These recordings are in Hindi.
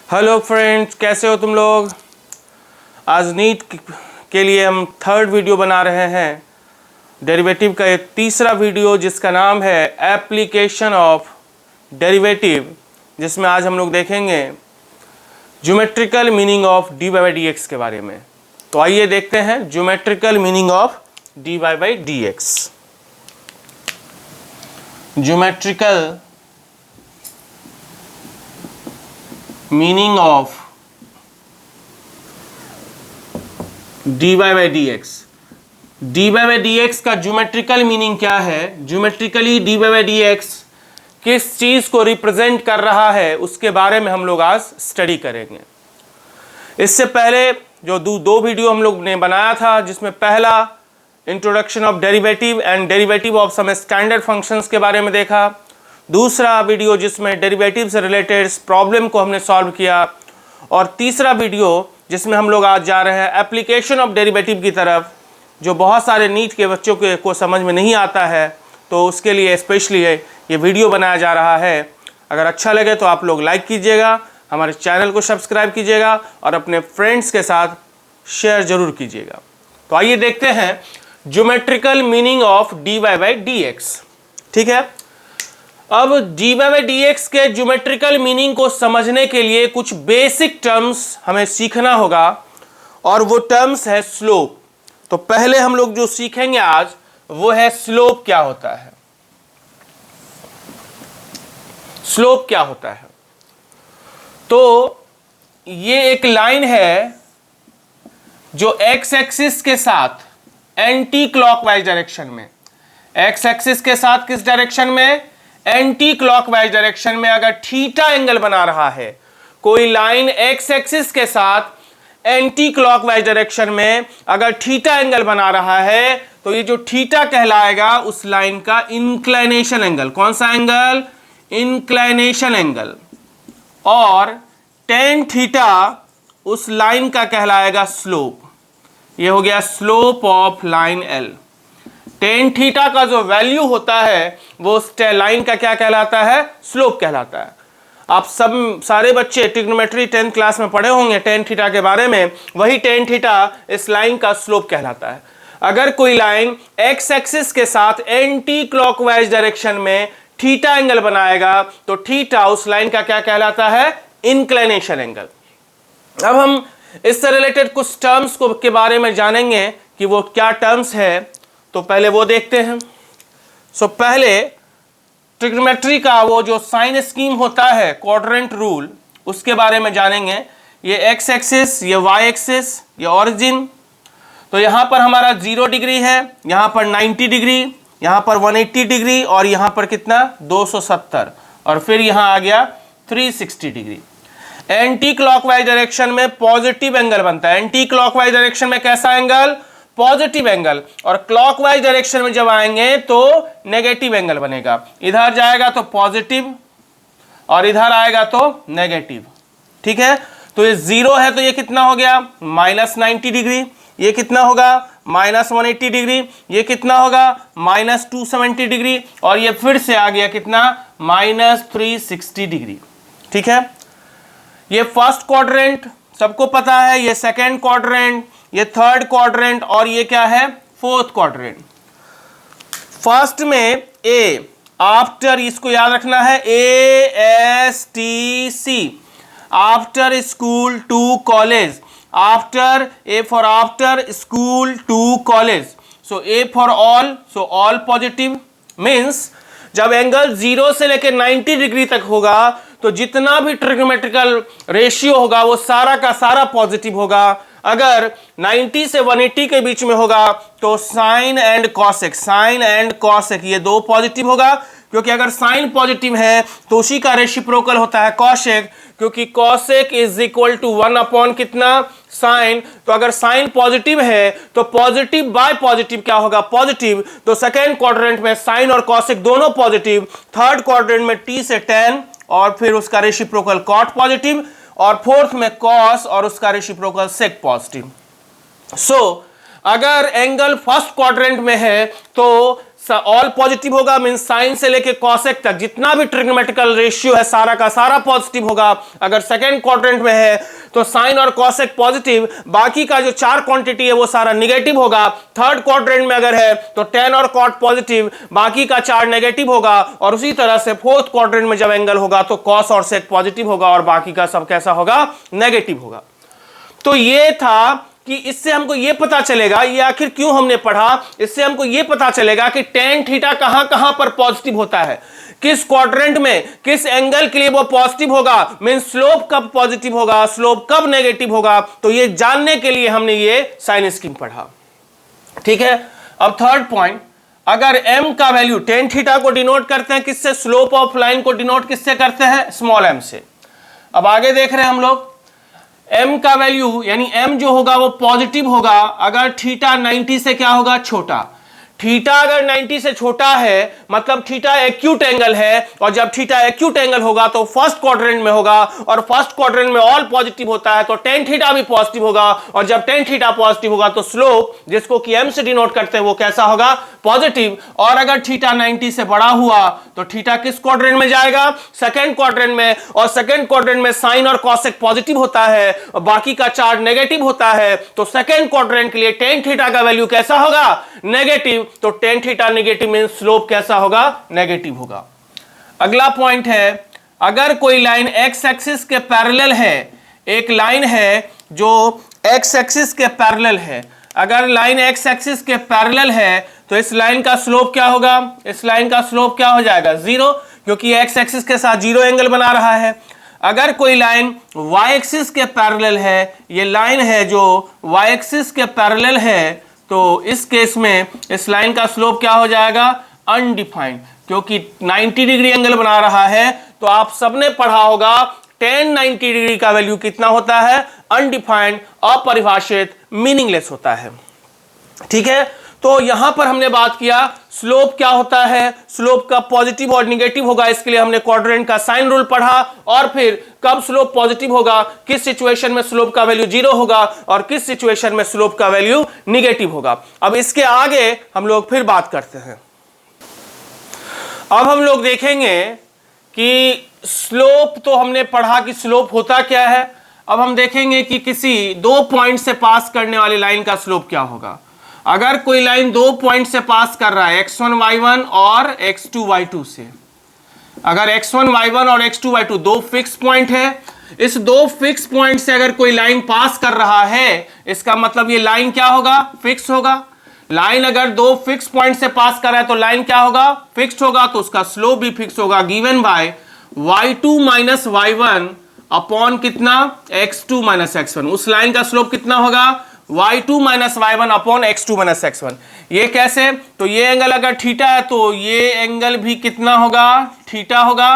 हेलो फ्रेंड्स, कैसे हो तुम लोग। आज नीट के लिए हम थर्ड वीडियो बना रहे हैं, डेरिवेटिव का ये तीसरा वीडियो जिसका नाम है एप्लीकेशन ऑफ डेरिवेटिव, जिसमें आज हम लोग देखेंगे geometrical meaning of d y by d x के बारे में। तो आइए देखते हैं geometrical meaning of d y by d x. Geometrical meaning of d y by d x. D y by d x का ज्योमेट्रिकल मीनिंग क्या है, geometrically d y by d x किस चीज को रिप्रेजेंट कर रहा है, उसके बारे में हम लोग आज स्टडी करेंगे। इससे पहले जो दो वीडियो हम लोग ने बनाया था, जिसमें पहला introduction of derivative and derivative of some standard functions के बारे में देखा, दूसरा वीडियो जिसमें डेरिवेटिव से रिलेटेड प्रॉब्लम को हमने सॉल्व किया, और तीसरा वीडियो जिसमें हम लोग आज जा रहे हैं एप्लीकेशन ऑफ डेरिवेटिव की तरफ, जो बहुत सारे नीट के बच्चों को समझ में नहीं आता है, तो उसके लिए स्पेशली ये वीडियो बनाया जा रहा है। अगर अच्छा लगे तो आप लोग लाइक कीजिएगा, हमारे चैनल को सब्सक्राइब कीजिएगा और अपने फ्रेंड्स के साथ शेयर जरूर कीजिएगा। तो आइए देखते हैं geometrical meaning of d y by d x. ठीक है, अब d y by d x के ज्योमेट्रिकल मीनिंग को समझने के लिए कुछ बेसिक टर्म्स हमें सीखना होगा, और वो टर्म्स है स्लोप। तो पहले हम लोग जो सीखेंगे आज वो है स्लोप क्या होता है। स्लोप क्या होता है, तो ये एक लाइन है जो एक्स एक्सिस के साथ एंटी क्लॉकवाइज डायरेक्शन में, एक्स एक्सिस के साथ किस डायरेक्शन में, एंटी क्लॉकवाइज डायरेक्शन में अगर थीटा एंगल बना रहा है, कोई लाइन एक्स एक्सिस के साथ एंटी क्लॉकवाइज डायरेक्शन में अगर थीटा एंगल बना रहा है, तो ये जो थीटा कहलाएगा उस लाइन का इंक्लिनेशन एंगल। कौन सा एंगल, इंक्लिनेशन एंगल। और टेन थीटा उस लाइन का कहलाएगा स्लोप। ये हो गया slope of line L. Tan theta का जो वैल्यू होता है वो उस लाइन का क्या कहलाता है, स्लोप कहलाता है। आप सब सारे बच्चे ट्रिग्नोमेट्री 10th क्लास में पढ़े होंगे टेन थीटा के बारे में, वही टेन थीटा इस लाइन का स्लोप कहलाता है। अगर कोई लाइन एक्स एक्सिस के साथ एंटी क्लॉकवाइज डायरेक्शन में थीटा एंगल बनाएगा, तो थीटा उस लाइन का क्या कहलाता है, इंक्लिनेशन एंगल। अब हम इससे रिलेटेड कुछ टर्म्स के बारे में जानेंगे कि वो क्या टर्म्स है, तो पहले वो देखते हैं। पहले ट्रिग्नोमेट्री का वो जो साइन स्कीम होता है, क्वाड्रेंट रूल, उसके बारे में जानेंगे। ये एक्स एक्सिस, ये वाई एक्सिस, ये ऑरिजिन। तो यहाँ पर हमारा 0 डिग्री है, यहाँ पर 90 डिग्री, यहाँ पर 180 डिग्री, और यहाँ पर कितना 270, और फिर यहाँ आ गया 360 डिग्री। एंटी क्लॉकवाइज डायरेक्शन में पॉजिटिव एंगल बनता है। एंटी क्लॉकवाइज डायरेक्शन में कैसा एंगल, पॉजिटिव एंगल, और क्लॉकवाइज डायरेक्शन में जब आएंगे तो नेगेटिव एंगल बनेगा। इधर जाएगा तो पॉजिटिव और इधर आएगा तो नेगेटिव। ठीक है, तो ये 0 है तो ये कितना हो गया, -90 डिग्री। ये कितना होगा, -180 डिग्री। ये कितना होगा, -270 डिग्री, और ये फिर से आ गया कितना, -360 डिग्री। ठीक है, ये फर्स्ट क्वाड्रेंट सबको पता है, ये सेकेंड क्वाड्रेंट, ये थर्ड क्वाड्रेंट, और ये क्या है, फोर्थ क्वाड्रेंट। फर्स्ट में ए, आफ्टर, इसको याद रखना है, ASTC, after school to college, after, A for after, school to college. So A for all, so all positive. Means जब एंगल 0 से लेकर 90 डिग्री तक होगा, तो जितना भी ट्रिग्नोमेट्रिकल रेशियो होगा वो सारा का सारा पॉजिटिव होगा। अगर 90 से 180 के बीच में होगा तो sine and cosec, sine and cosec, ये दो पॉजिटिव होगा, क्योंकि अगर साइन पॉजिटिव है तो उसी का रेसिप्रोकल होता है कॉसेक, क्योंकि cosec is equal to 1 upon कितना, साइन। तो अगर साइन पॉजिटिव है तो पॉजिटिव बाय पॉजिटिव क्या होगा, पॉजिटिव। तो सेकेंड क्वाड्रेंट में साइन और कॉसेक दोनों पॉजिटिव, थर्ड क्वाड्रेंट में t से tan और फिर उसका रेसिप्रोकल कॉट पॉजिटिव, और फोर्थ में कॉस और उसका रेसिप्रोकल सेक पॉजिटिव। सो अगर एंगल फर्स्ट क्वाड्रेंट में है तो ऑल पॉजिटिव होगा, मीन साइन से लेके कॉसेक तक जितना भी ट्रिग्नोमेट्रिकल रेशियो है सारा का सारा पॉजिटिव होगा। अगर सेकेंड क्वाड्रेंट में है तो साइन और कॉसेक पॉजिटिव, बाकी का जो 4 क्वांटिटी है वो सारा निगेटिव होगा। थर्ड क्वाड्रेंट में अगर है तो tan और cot पॉजिटिव, बाकी का 4 नेगेटिव होगा। और उसी तरह से फोर्थ क्वाड्रेंट में जब एंगल होगा तो cos और sec पॉजिटिव होगा और बाकी का सब कैसा होगा, नेगेटिव होगा। तो ये था कि इससे हमको ये पता चलेगा, ये आखिर क्यों हमने पढ़ा, इससे हमको ये पता चलेगा कि tan थीटा कहां कहां पर पॉजिटिव होता है, किस क्वाड्रेंट में किस एंगल के लिए वो पॉजिटिव होगा, मीन स्लोप कब पॉजिटिव होगा, स्लोप कब नेगेटिव होगा। तो ये जानने के लिए हमने ये साइन स्कीम पढ़ा। ठीक है, अब थर्ड पॉइंट, अगर m का वैल्यू tan थीटा को डिनोट करते हैं किससे, स्लोप ऑफ लाइन को डिनोट किससे करते हैं, स्मॉल m से। अब आगे देख रहे हैं हम लोग, m का वैल्यू यानी m जो होगा वो पॉजिटिव होगा अगर थीटा 90 से क्या होगा, छोटा। थीटा अगर 90 से छोटा है मतलब थीटा एक्यूट एंगल है, और जब थीटा एक्यूट एंगल होगा तो फर्स्ट क्वाड्रेंट में होगा, और फर्स्ट क्वाड्रेंट में ऑल पॉजिटिव होता है तो tan थीटा भी पॉजिटिव होगा, और जब tan थीटा पॉजिटिव होगा तो स्लोप जिसको कि m से डिनोट करते हैं वो कैसा होगा, पॉजिटिव। और अगर थीटा 90 से बड़ा हुआ तो थीटा किस क्वाड्रेंट में जाएगा, सेकेंड क्वाड्रेंट में, और सेकेंड क्वाड्रेंट में साइन और कॉसेक पॉजिटिव होता है और बाकी का चार्ज नेगेटिव होता है, तो सेकेंड क्वाड्रेंट के लिए tan थीटा का वैल्यू कैसा होगा, नेगेटिव। तो tan theta negative mean slope कैसा होगा, नेगेटिव होगा। अगला पॉइंट है, अगर कोई लाइन एक्स एक्सिस के पैरेलल है, एक लाइन है जो एक्स एक्सिस के पैरेलल है, अगर लाइन एक्स एक्सिस के पैरेलल है तो इस लाइन का स्लोप क्या होगा, इस लाइन का स्लोप क्या हो जाएगा, 0, क्योंकि एक्स एक्सिस के साथ 0 एंगल बना रहा है। अगर कोई लाइन वाई एक्सिस के पैरेलल है, ये लाइन है जो वाई एक्सिस के पैरेलल है, तो इस केस में इस लाइन का स्लोप क्या हो जाएगा, अनडिफाइंड, क्योंकि 90 डिग्री एंगल बना रहा है। तो आप सबने पढ़ा होगा tan 90 डिग्री का वैल्यू कितना होता है, अनडिफाइंड, अपरिभाषित, मीनिंगलेस होता है। ठीक है, तो यहां पर हमने बात किया स्लोप क्या होता है, स्लोप का पॉजिटिव और निगेटिव होगा, इसके लिए हमने क्वाड्रेंट का साइन रूल पढ़ा, और फिर कब स्लोप पॉजिटिव होगा, किस सिचुएशन में स्लोप का वैल्यू 0 होगा और किस सिचुएशन में स्लोप का वैल्यू निगेटिव होगा। अब इसके आगे हम लोग फिर बात करते हैं। अब हम लोग देखेंगे कि स्लोप तो हमने पढ़ा कि स्लोप होता क्या है। अब हम देखेंगे कि किसी 2 पॉइंट से पास करने वाली लाइन का स्लोप क्या होगा। अगर कोई लाइन 2 पॉइंट से पास कर रहा है, x1 y1 और x2 y2 से, अगर x1 y1 और x2 y2 दो फिक्स पॉइंट है, इस 2 फिक्स पॉइंट से अगर कोई लाइन पास कर रहा है, इसका मतलब ये लाइन क्या होगा, फिक्स होगा। लाइन अगर 2 फिक्स पॉइंट से पास कर रहा है तो लाइन क्या होगा, फिक्स होगा, तो उसका स्लोप भी फिक्स होगा, given by y2 minus y1 upon कितना, x2 माइनस x1। उस लाइन का स्लोप कितना होगा, y2 minus y1 upon x2 minus x1। ये कैसे, तो ये एंगल अगर थीटा है तो ये एंगल भी कितना होगा, थीटा होगा,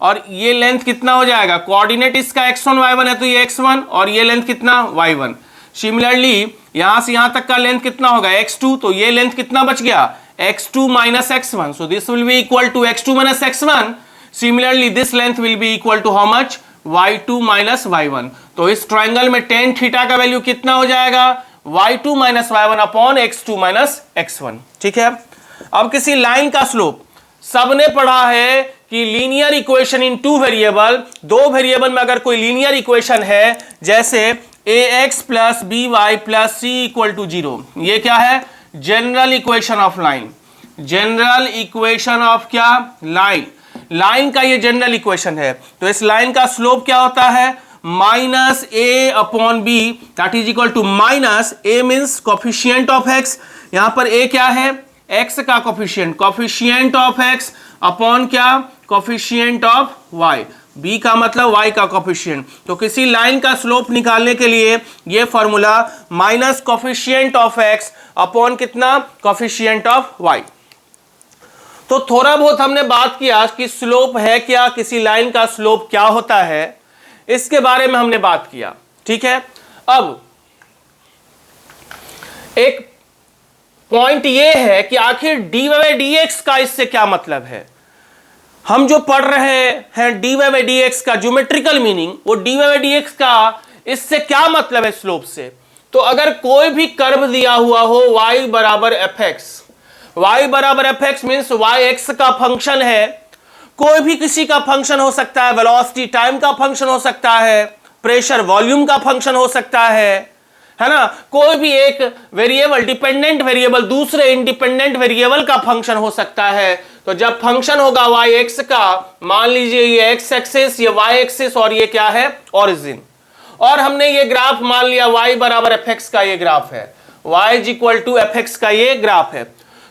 और ये लेंथ कितना हो जाएगा, कोऑर्डिनेट इसका x1 y1 है तो ये x1, और ये लेंथ कितना, y1। सिमिलरली यहां से यहां तक का लेंथ कितना होगा, x2, तो ये लेंथ कितना बच गया, x2 minus x1, so this will be equal to x2 minus x1। Similarly this length will be equal to how much, y2 minus y1। तो इस ट्राइंगल में tan थीटा का वैल्यू कितना हो जाएगा, y2 minus y1 upon x2 minus x1। ठीक है, अब किसी लाइन का स्लोप सबने पढ़ा है कि linear equation in 2 variable, 2 variable में अगर कोई लीनियर इक्वेशन है, जैसे ax plus by plus c equal to 0, ये क्या है, general equation of line, general equation of क्या, लाइन, लाइन का ये जनरल इक्वेशन है। तो इस लाइन का स्लोप क्या होता है, minus a upon b, that is equal to minus a means coefficient of x, यहां पर ए क्या है, एक्स का coefficient, coefficient of x upon क्या, कोफिशिएंट ऑफ वाई, बी का मतलब वाई का कोफिशिएंट। तो किसी लाइन का स्लोप निकालने के लिए ये formula minus coefficient of x upon कितना, कोफिशिएंट ऑफ वाई। तो थोड़ा बहुत हमने बात किया कि स्लोप है क्या, किसी लाइन का स्लोप क्या होता है, इसके बारे में हमने बात किया। ठीक है, अब एक पॉइंट ये है कि आखिर dy बाई dx का इससे क्या मतलब है। हम जो पढ़ रहे हैं dy बाई dx का ज्योमेट्रिकल मीनिंग, वो dy बाई dx का इससे क्या मतलब है स्लोप से। तो अगर कोई भी कर्व दिया हुआ हो y बराबर एफ एक्स, वाई बराबर f x means y x का फंक्शन है, कोई भी किसी का फंक्शन हो सकता है, वेलोसिटी टाइम का फंक्शन हो सकता है, प्रेशर वॉल्यूम का फंक्शन हो सकता है ना, कोई भी एक वेरिएबल डिपेंडेंट वेरिएबल दूसरे इंडिपेंडेंट वेरिएबल का फंक्शन हो सकता है। तो जब फंक्शन होगा वाई एक्स का, मान लीजिए ये एक्स एक्सिस, ये वाई एक्सिस और ये क्या है ओरिजिन, और हमने ये ग्राफ मान लिया y बराबर एफ एक्स का ये ग्राफ है, y is equal to f x का ये ग्राफ है।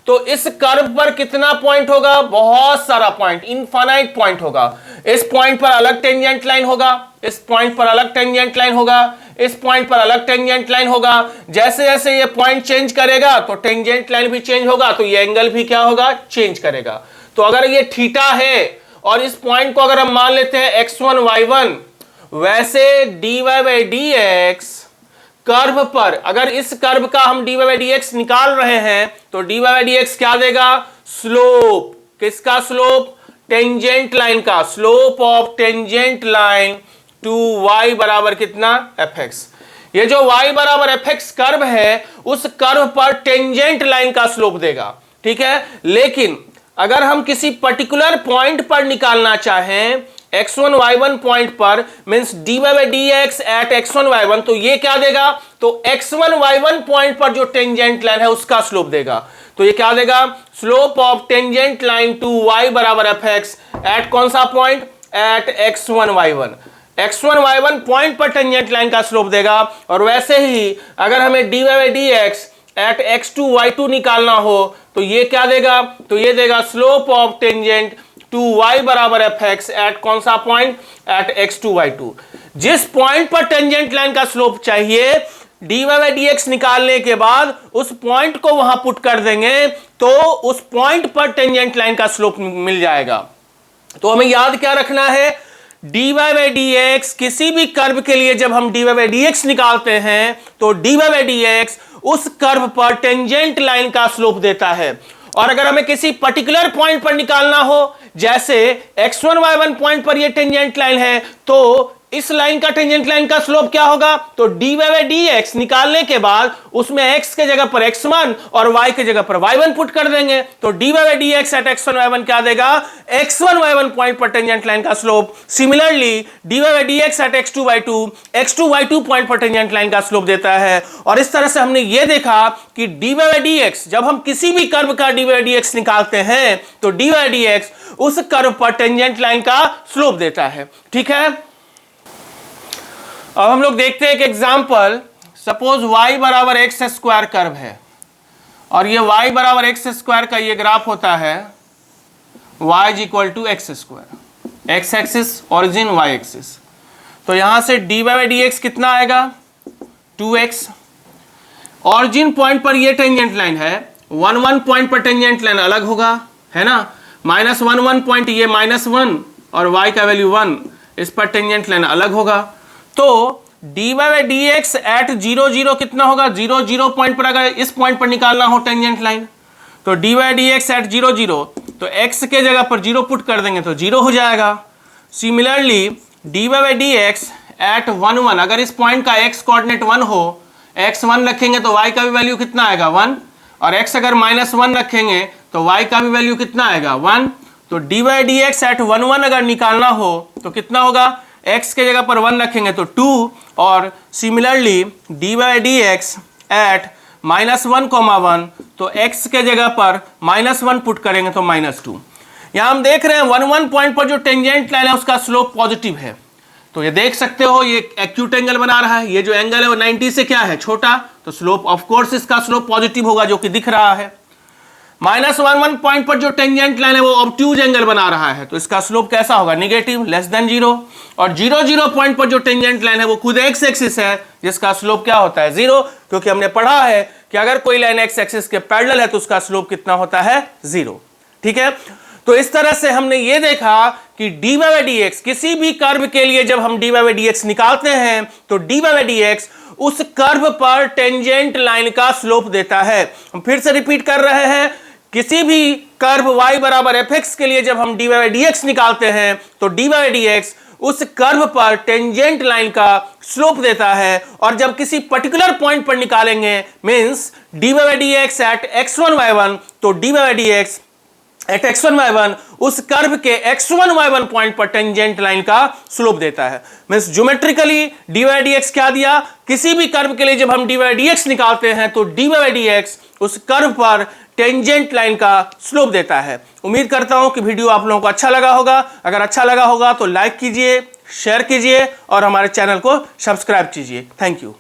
तो इस कर्व पर कितना पॉइंट होगा? बहुत सारा पॉइंट, इनफाइनाइट पॉइंट होगा। इस पॉइंट पर अलग टेंजेंट लाइन होगा, इस पॉइंट पर अलग टेंजेंट लाइन होगा, इस पॉइंट पर अलग टेंजेंट लाइन होगा। जैसे जैसे ये पॉइंट चेंज करेगा तो टेंजेंट लाइन भी चेंज होगा, तो ये एंगल भी क्या होगा? चेंज करेगा। तो अगर ये थीटा है और इस पॉइंट को अगर हम मान लेते हैं x1 y1, वैसे dy by d x curve पर, अगर इस कर्व का हम dy बाई डी एक्स निकाल रहे हैं तो dy बाई डी एक्स क्या देगा? स्लोप। किसका स्लोप? टेंजेंट लाइन का, slope of tangent line to y बराबर कितना? F x. ये जो y बराबर एफ एक्स कर्व है, उस कर्व पर टेंजेंट लाइन का स्लोप देगा, ठीक है। लेकिन अगर हम किसी पर्टिकुलर पॉइंट पर निकालना चाहें, x1 y1 पॉइंट पर, means dy by d x at x1 y1, तो ये क्या देगा? तो x1 y1 पॉइंट पर जो टेंजेंट लाइन है उसका स्लोप देगा। तो ये क्या देगा? Slope of tangent line to y बराबर एफ एक्स एट कौन सा point? At x1 y1। x1 y1 point पर टेंजेंट लाइन का स्लोप देगा। और वैसे ही अगर हमें dy by d x at x2 y2 निकालना हो तो ये क्या देगा? तो ये देगा slope of tangent to y बराबर एफ एक्स एट कौन सा पॉइंट? At x2 y2। जिस पॉइंट पर टेंजेंट लाइन का स्लोप चाहिए, dy बाई डी एक्स निकालने के बाद उस पॉइंट को वहां पुट कर देंगे तो उस पॉइंट पर टेंजेंट लाइन का स्लोप मिल जाएगा। तो हमें याद क्या रखना है? dy बाई डी एक्स, किसी भी कर्व के लिए जब हम dy बाई डी एक्स निकालते हैं तो dy बाई डी एक्स उस कर्व पर टेंजेंट लाइन का स्लोप देता है। और अगर हमें किसी पर्टिकुलर पॉइंट पर निकालना हो, जैसे x1 y1 पॉइंट पर ये टेंजेंट लाइन है, तो इस लाइन का टेंजेंट लाइन का स्लोप क्या होगा? तो dy बाई डी एक्स निकालने के बाद उसमें x के जगह पर x1 और y के जगह पर y1 पुट कर देंगे, तो dy by d x at x1 y1 क्या देगा? x1 y1 पॉइंट पर टेंजेंट लाइन का slope. Similarly dy by d x at x2 y2 point पर टेंजेंट लाइन का स्लोप देता है। और इस तरह से हमने ये देखा कि dy बाई डी एक्स, जब हम किसी भी कर्व का dy बाई डी एक्स निकालते हैं तो dy बाई डी एक्स उस कर्व पर टेंजेंट लाइन का स्लोप देता है, ठीक है। अब हम लोग देखते हैं एक एग्जांपल। सपोज y बराबर एक्स स्क्वायर कर्व है और ये y बराबर एक्स स्क्वायर का ये ग्राफ होता है, y is equal to x square, x axis origin, y axis. तो यहां से dy बाई डी एक्स कितना आएगा? 2x। ओरिजिन पॉइंट पर ये टेंजेंट लाइन है, 1 1 पॉइंट पर टेंजेंट लाइन अलग होगा, है ना। -1 1 पॉइंट ये -1 और y का वैल्यू 1, इस पर टेंजेंट लाइन अलग होगा। तो dy by d x at 0 0 कितना होगा? 0 0 पॉइंट पर अगर इस पॉइंट पर निकालना हो टेंजेंट लाइन, तो dy by d x at 0 0, तो x के जगह पर 0 पुट कर देंगे तो 0 हो जाएगा। Similarly dy by d x at 1 1, अगर इस पॉइंट का x कोऑर्डिनेट 1 हो, x 1 रखेंगे तो y का भी वैल्यू कितना आएगा? 1, और x अगर -1 रखेंगे तो y का भी वैल्यू कितना आएगा? 1। तो dy by d x at 1 1 अगर निकालना हो तो कितना होगा? x के जगह पर 1 रखेंगे तो 2, और similarly dy by d x at -1, 1, तो x के जगह पर -1 पुट करेंगे तो -2। यहां हम देख रहे हैं 1 1 पॉइंट पर जो टेंजेंट लाइन है उसका स्लोप पॉजिटिव है। तो ये देख सकते हो ये एक्यूट एंगल बना रहा है, ये जो एंगल है वो 90 से क्या है? छोटा, तो स्लोप ऑफ कोर्स इसका स्लोप पॉजिटिव होगा, जो कि दिख रहा है। -1 1 पॉइंट पर जो टेंजेंट लाइन है वो ऑब्ट्यूज एंगल बना रहा है, तो इसका स्लोप कैसा होगा? Negative, less than 0। और 0 0 पॉइंट पर जो टेंजेंट लाइन है वो खुद एक्स एक्सिस है, जिसका स्लोप क्या होता है? 0, क्योंकि हमने पढ़ा है कि अगर कोई लाइन एक्स एक्सिस के पैरेलल है तो उसका स्लोप कितना होता है? 0, ठीक है। तो इस तरह से हमने ये देखा कि dy बाई डी एक्स, किसी भी कर्व के लिए जब हम dy बाई डी एक्स निकालते हैं तो dy बाई डी एक्स उस कर्व पर टेंजेंट लाइन का स्लोप देता है। हम फिर से रिपीट कर रहे हैं, किसी भी कर्व y बराबर एफ एक्स के लिए जब हम dy बाई डी एक्स निकालते हैं तो dy बाई डी एक्स उस कर्व पर टेंजेंट लाइन का स्लोप देता है, और जब किसी पर्टिकुलर पॉइंट पर निकालेंगे means dy by dx at x1 y1, तो dy by dx at x1 y1 उस कर्व के x1 y1 पॉइंट पर टेंजेंट लाइन का स्लोप देता है। Means geometrically dy by dx क्या दिया, किसी भी कर्व के लिए जब हम dy by dx निकालते हैं तो dy by dx उस कर्व पर टेंजेंट लाइन का स्लोप देता है। उम्मीद करता हूं कि वीडियो आप लोगों को अच्छा लगा होगा। अगर अच्छा लगा होगा तो लाइक कीजिए, शेयर कीजिए और हमारे चैनल को सब्सक्राइब कीजिए। Thank you.